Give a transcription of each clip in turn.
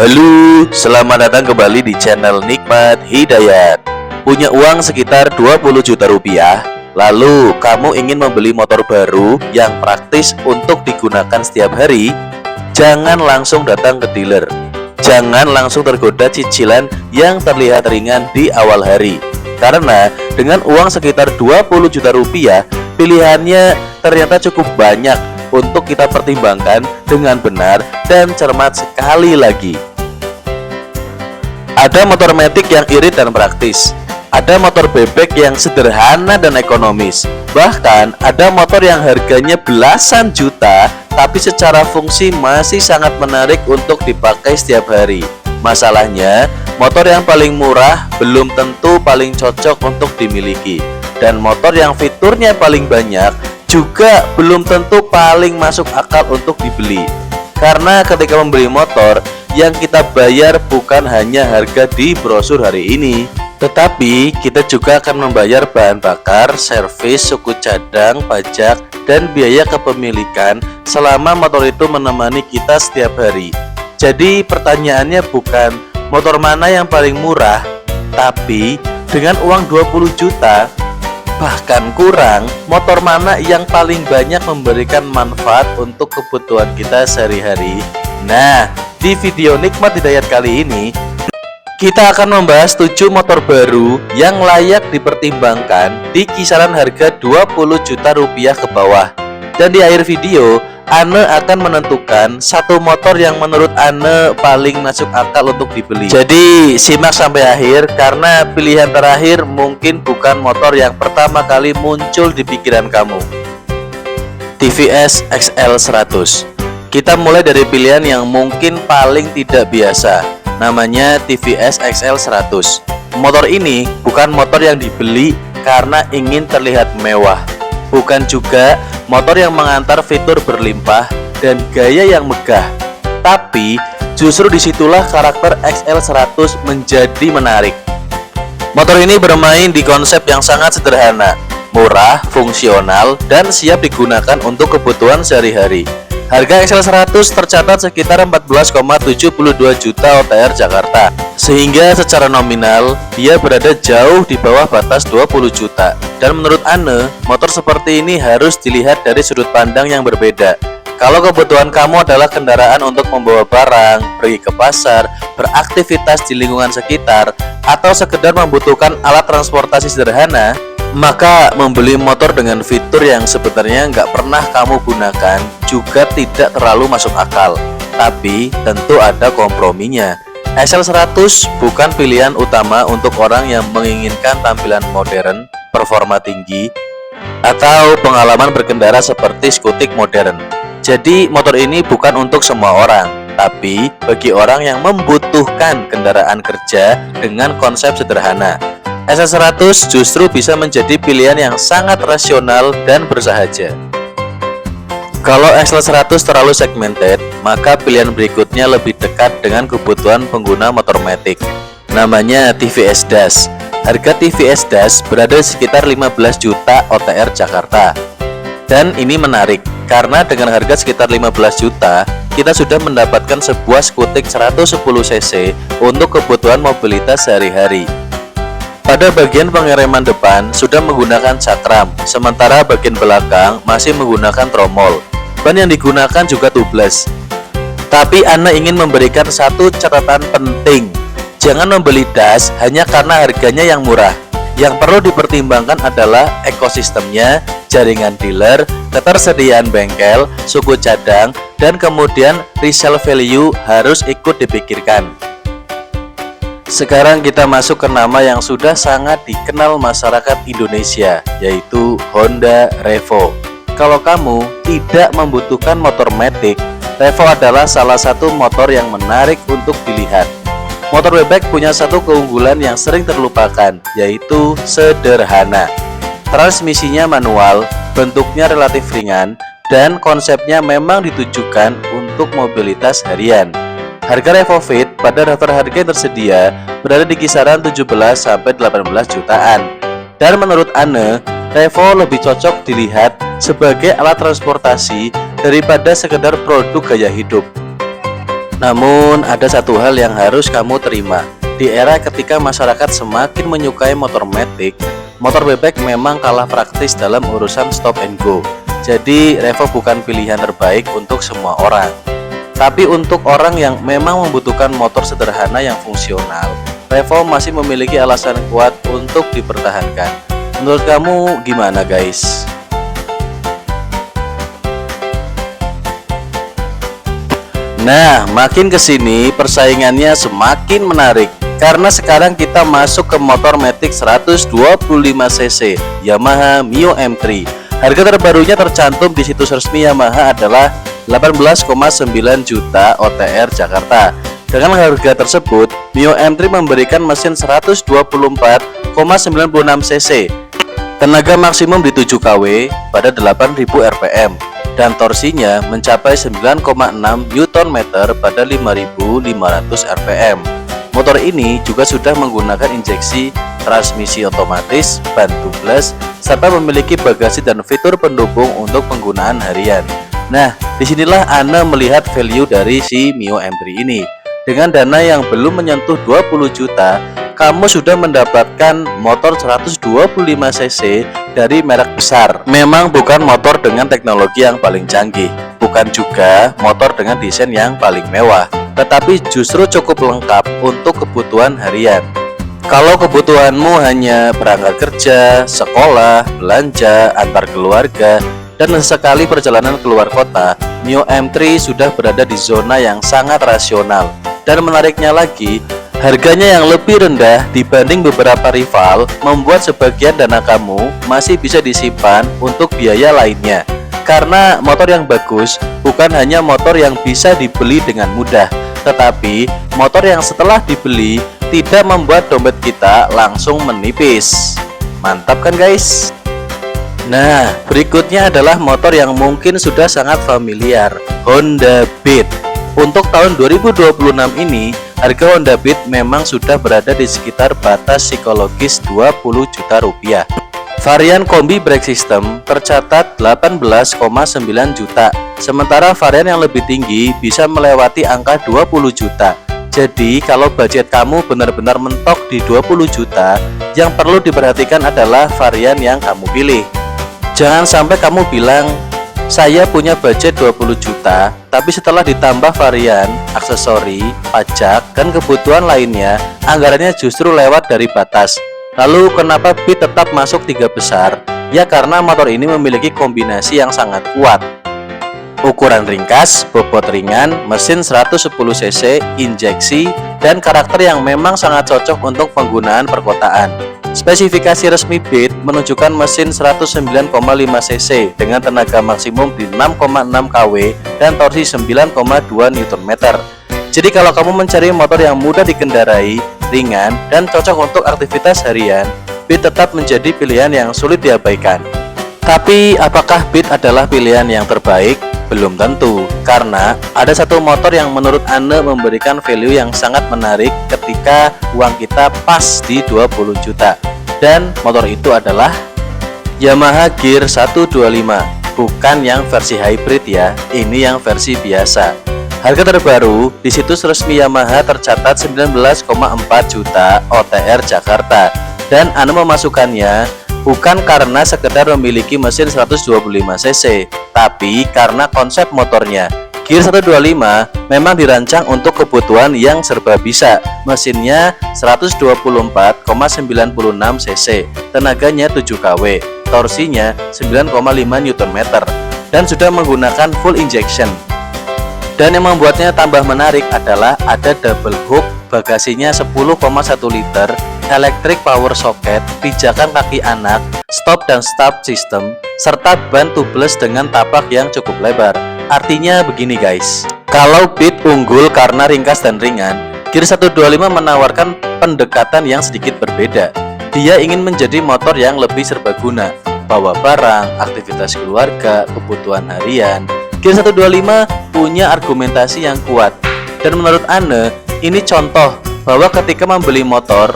Halo, selamat datang kembali di channel Nikmat Hidayat. Punya uang sekitar 20 juta rupiah, lalu kamu ingin membeli motor baru yang praktis untuk digunakan setiap hari? Jangan langsung datang ke dealer. Jangan langsung tergoda cicilan yang terlihat ringan di awal hari. Karena dengan uang sekitar 20 juta rupiah, pilihannya ternyata cukup banyak untuk kita pertimbangkan dengan benar dan cermat sekali lagi. Ada motor matic yang irit dan praktis, ada motor bebek yang sederhana dan ekonomis, bahkan ada motor yang harganya belasan juta tapi secara fungsi masih sangat menarik untuk dipakai setiap hari. Masalahnya, motor yang paling murah belum tentu paling cocok untuk dimiliki, dan motor yang fiturnya paling banyak juga belum tentu paling masuk akal untuk dibeli. Karena ketika membeli motor, yang kita bayar bukan hanya harga di brosur hari ini, tetapi kita juga akan membayar bahan bakar, servis, suku cadang, pajak, dan biaya kepemilikan selama motor itu menemani kita setiap hari. Jadi pertanyaannya bukan motor mana yang paling murah, tapi dengan uang 20 juta bahkan kurang, motor mana yang paling banyak memberikan manfaat untuk kebutuhan kita sehari-hari. Nah, di video Nikmat Hidayat kali ini kita akan membahas 7 motor baru yang layak dipertimbangkan di kisaran harga 20 juta rupiah ke bawah. Dan di akhir video, Ane akan menentukan satu motor yang menurut Ane paling masuk akal untuk dibeli. Jadi simak sampai akhir, karena pilihan terakhir mungkin bukan motor yang pertama kali muncul di pikiran kamu. TVS XL 100. Kita mulai dari pilihan yang mungkin paling tidak biasa, namanya TVS XL 100. Motor ini bukan motor yang dibeli karena ingin terlihat mewah, bukan juga motor yang mengantar fitur berlimpah dan gaya yang megah. Tapi justru disitulah karakter XL 100 menjadi menarik. Motor ini bermain di konsep yang sangat sederhana, murah, fungsional, dan siap digunakan untuk kebutuhan sehari-hari. Harga XL 100 tercatat sekitar 14,72 juta OTR Jakarta, sehingga secara nominal dia berada jauh di bawah batas 20 juta. Dan menurut Ane, motor seperti ini harus dilihat dari sudut pandang yang berbeda. Kalau kebutuhan kamu adalah kendaraan untuk membawa barang, pergi ke pasar, beraktivitas di lingkungan sekitar, atau sekedar membutuhkan alat transportasi sederhana, maka membeli motor dengan fitur yang sebenarnya nggak pernah kamu gunakan juga tidak terlalu masuk akal. Tapi tentu ada komprominya. XL 100 bukan pilihan utama untuk orang yang menginginkan tampilan modern, performa tinggi, atau pengalaman berkendara seperti skutik modern. Jadi motor ini bukan untuk semua orang, tapi bagi orang yang membutuhkan kendaraan kerja dengan konsep sederhana. XL 100 justru bisa menjadi pilihan yang sangat rasional dan bersahaja. Kalau XL 100 terlalu segmented, maka pilihan berikutnya lebih dekat dengan kebutuhan pengguna motor matic, namanya TVS Dash. Harga TVS Dash berada sekitar 15 juta OTR Jakarta. Dan ini menarik, karena dengan harga sekitar 15 juta, kita sudah mendapatkan sebuah skutik 110 cc untuk kebutuhan mobilitas sehari-hari. Pada bagian pengereman depan sudah menggunakan cakram, sementara bagian belakang masih menggunakan tromol. Ban yang digunakan juga tubeless. Tapi Anda ingin memberikan satu catatan penting. Jangan membeli Dash hanya karena harganya yang murah. Yang perlu dipertimbangkan adalah ekosistemnya, jaringan dealer, ketersediaan bengkel, suku cadang, dan kemudian resale value harus ikut dipikirkan. Sekarang kita masuk ke nama yang sudah sangat dikenal masyarakat Indonesia, yaitu Honda Revo. Kalau kamu tidak membutuhkan motor matic, Revo adalah salah satu motor yang menarik untuk dilihat. Motor bebek punya satu keunggulan yang sering terlupakan, yaitu sederhana. Transmisinya manual, bentuknya relatif ringan, dan konsepnya memang ditujukan untuk mobilitas harian. Harga Revo Fit pada daftar harga yang tersedia berada di kisaran 17-18 jutaan. Dan menurut Ane, Revo lebih cocok dilihat sebagai alat transportasi daripada sekedar produk gaya hidup. Namun ada satu hal yang harus kamu terima. Di era ketika masyarakat semakin menyukai motor matic, motor bebek memang kalah praktis dalam urusan stop and go. Jadi Revo bukan pilihan terbaik untuk semua orang. Tapi untuk orang yang memang membutuhkan motor sederhana yang fungsional, Revo masih memiliki alasan kuat untuk dipertahankan. Menurut kamu gimana guys? Nah, makin kesini persaingannya semakin menarik karena sekarang kita masuk ke motor matic 125cc Yamaha Mio M3. Harga terbarunya tercantum di situs resmi Yamaha adalah 18,9 juta OTR Jakarta. Dengan harga tersebut, Mio M3 memberikan mesin 124,96 cc, tenaga maksimum di 7 kW pada 8000 rpm, dan torsinya mencapai 9,6 Nm pada 5500 rpm. Motor ini juga sudah menggunakan injeksi transmisi otomatis, ban tubeless, serta memiliki bagasi dan fitur pendukung untuk penggunaan harian. Nah, disinilah Anda melihat value dari si Mio M3 ini. Dengan dana yang belum menyentuh 20 juta, kamu sudah mendapatkan motor 125cc dari merek besar. Memang bukan motor dengan teknologi yang paling canggih, bukan juga motor dengan desain yang paling mewah, tetapi justru cukup lengkap untuk kebutuhan harian. Kalau kebutuhanmu hanya berangkat kerja, sekolah, belanja, antar keluarga, dan sesekali perjalanan keluar kota, Mio M3 sudah berada di zona yang sangat rasional. Dan menariknya lagi, harganya yang lebih rendah dibanding beberapa rival membuat sebagian dana kamu masih bisa disimpan untuk biaya lainnya. Karena motor yang bagus bukan hanya motor yang bisa dibeli dengan mudah, tetapi motor yang setelah dibeli tidak membuat dompet kita langsung menipis. Mantap kan guys? Nah, berikutnya adalah motor yang mungkin sudah sangat familiar, Honda Beat. Untuk tahun 2026 ini, harga Honda Beat memang sudah berada di sekitar batas psikologis 20 juta rupiah. Varian kombi brake system tercatat 18,9 juta, sementara varian yang lebih tinggi bisa melewati angka 20 juta. Jadi kalau budget kamu benar-benar mentok di 20 juta, yang perlu diperhatikan adalah varian yang kamu pilih. Jangan sampai kamu bilang, saya punya budget 20 juta, tapi setelah ditambah varian, aksesori, pajak, dan kebutuhan lainnya, anggarannya justru lewat dari batas. Lalu kenapa Beat tetap masuk 3 besar? Ya karena motor ini memiliki kombinasi yang sangat kuat. Ukuran ringkas, bobot ringan, mesin 110cc, injeksi, dan karakter yang memang sangat cocok untuk penggunaan perkotaan. Spesifikasi resmi Beat menunjukkan mesin 109,5cc dengan tenaga maksimum di 6,6 kW dan torsi 9,2 Nm. Jadi kalau kamu mencari motor yang mudah dikendarai, ringan, dan cocok untuk aktivitas harian, Beat tetap menjadi pilihan yang sulit diabaikan. Tapi apakah Beat adalah pilihan yang terbaik? Belum tentu, karena ada satu motor yang menurut Anda memberikan value yang sangat menarik ketika uang kita pas di 20 juta. Dan motor itu adalah Yamaha Gear 125. Bukan yang versi hybrid ya, ini yang versi biasa. Harga terbaru di situs resmi Yamaha tercatat 19,4 juta OTR Jakarta. Dan Anda memasukkannya bukan karena sekedar memiliki mesin 125cc, tapi karena konsep motornya. Gear 125 memang dirancang untuk kebutuhan yang serba bisa. Mesinnya 124,96 cc, tenaganya 7 kW, torsinya 9,5 Nm, dan sudah menggunakan full injection. Dan yang membuatnya tambah menarik adalah ada double hook, bagasinya 10,1 liter, electric power socket, pijakan kaki anak, stop dan start system, serta ban tubeless dengan tapak yang cukup lebar. Artinya begini guys, kalau Beat unggul karena ringkas dan ringan, Gear 125 menawarkan pendekatan yang sedikit berbeda. Dia ingin menjadi motor yang lebih serbaguna, bawa barang, aktivitas keluarga, kebutuhan harian. Gear 125 punya argumentasi yang kuat. Dan menurut Anda, ini contoh bahwa ketika membeli motor,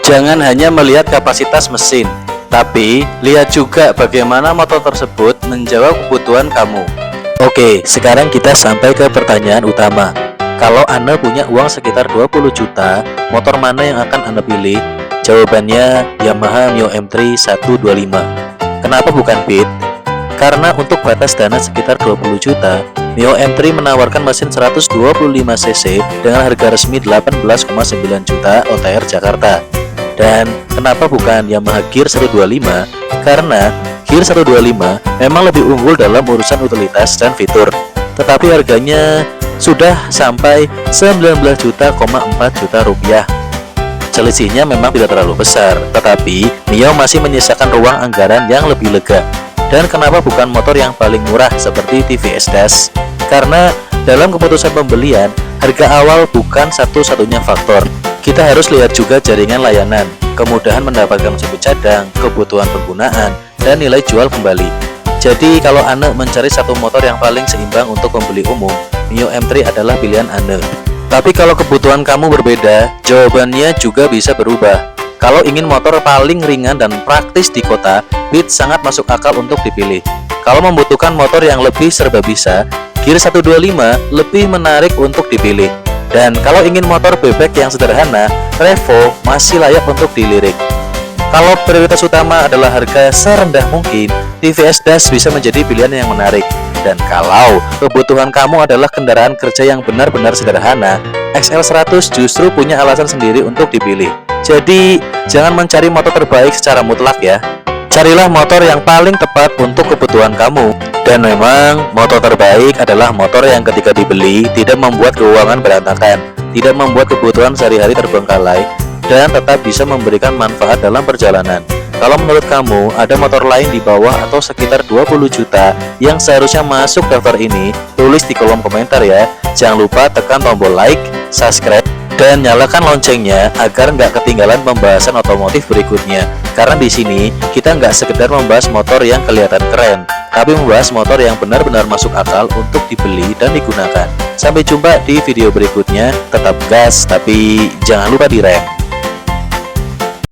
jangan hanya melihat kapasitas mesin, tapi lihat juga bagaimana motor tersebut menjawab kebutuhan kamu. Oke, sekarang kita sampai ke pertanyaan utama. Kalau Anda punya uang sekitar 20 juta, motor mana yang akan Anda pilih? Jawabannya Yamaha Mio M3 125. Kenapa bukan Beat? Karena untuk batas dana sekitar 20 juta, Mio M3 menawarkan mesin 125cc dengan harga resmi 18,9 juta OTR Jakarta. Dan kenapa bukan Yamaha Gear 125? Karena Gear 125 memang lebih unggul dalam urusan utilitas dan fitur, tetapi harganya sudah sampai 19,4 juta rupiah. Selisihnya memang tidak terlalu besar, tetapi Mio masih menyisakan ruang anggaran yang lebih lega. Dan kenapa bukan motor yang paling murah seperti TVS Dash? Karena dalam keputusan pembelian, harga awal bukan satu-satunya faktor. Kita harus lihat juga jaringan layanan, kemudahan mendapatkan suku cadang, kebutuhan penggunaan, dan nilai jual kembali. Jadi kalau Anda mencari satu motor yang paling seimbang untuk pembeli umum, Mio M3 adalah pilihan Anda. Tapi kalau kebutuhan kamu berbeda, jawabannya juga bisa berubah. Kalau ingin motor paling ringan dan praktis di kota, Beat sangat masuk akal untuk dipilih. Kalau membutuhkan motor yang lebih serba bisa, Gear 125 lebih menarik untuk dipilih. Dan kalau ingin motor bebek yang sederhana, Revo masih layak untuk dilirik. Kalau prioritas utama adalah harga serendah mungkin, TVS Dash bisa menjadi pilihan yang menarik. Dan kalau kebutuhan kamu adalah kendaraan kerja yang benar-benar sederhana, XL100 justru punya alasan sendiri untuk dipilih. Jadi, jangan mencari motor terbaik secara mutlak ya. Carilah motor yang paling tepat untuk kebutuhan kamu. Dan memang, motor terbaik adalah motor yang ketika dibeli tidak membuat keuangan berantakan, tidak membuat kebutuhan sehari-hari terbengkalai, dan tetap bisa memberikan manfaat dalam perjalanan. Kalau menurut kamu ada motor lain di bawah atau sekitar 20 juta yang seharusnya masuk daftar ini, tulis di kolom komentar ya. Jangan lupa tekan tombol like, subscribe, dan nyalakan loncengnya agar nggak ketinggalan pembahasan otomotif berikutnya. Karena di sini kita nggak sekedar membahas motor yang kelihatan keren, tapi membahas motor yang benar-benar masuk akal untuk dibeli dan digunakan. Sampai jumpa di video berikutnya. Tetap gas, tapi jangan lupa direm.